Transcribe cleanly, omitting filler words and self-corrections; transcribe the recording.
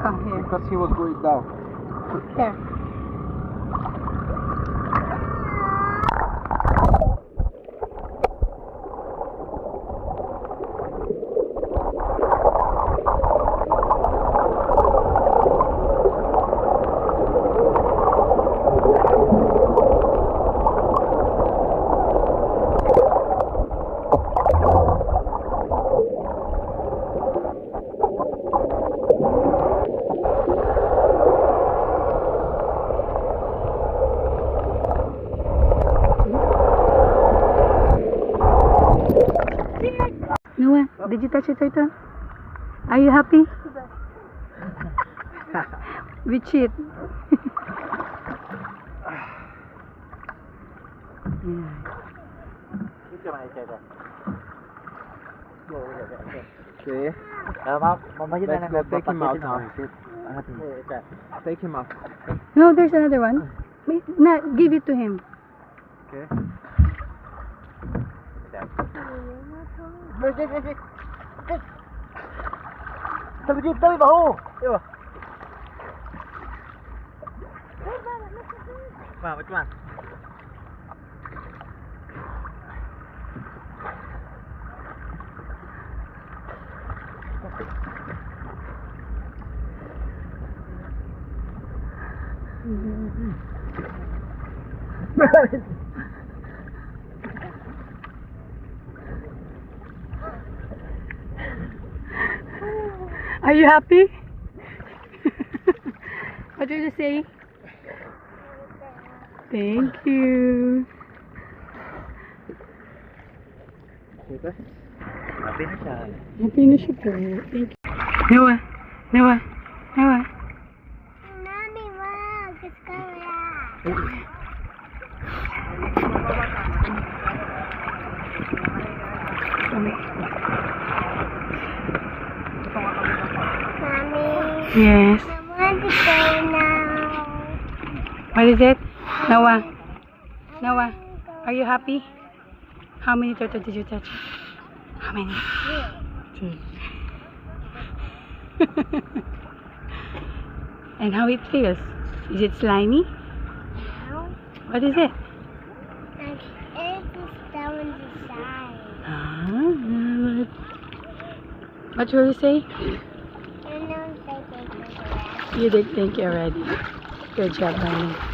Come here. Because he was going down. Here. Noah, did you touch the turtle? Are you happy? We cheat. See? Let's go take him out now. Take him out. No, there's another one. Wait, nah, give it to him. Okay. Tabi bahu. Yo. Macam mana? Are you happy? What did you say? Thank you. Happy na siya. Happy na siya po. Thank you. Noah. Noah. Noah. Mami, wag. Gusto ko wala. Kami. Mommy, Yes. I want to go now. What is it? Noah. Noah. Are you happy? How many turtles did you touch? How many? Two. And how it feels? Is it slimy? No, What is it? and it's just down the side. Ah, what will you say? And now they take it away. You did think you already. Good job, honey.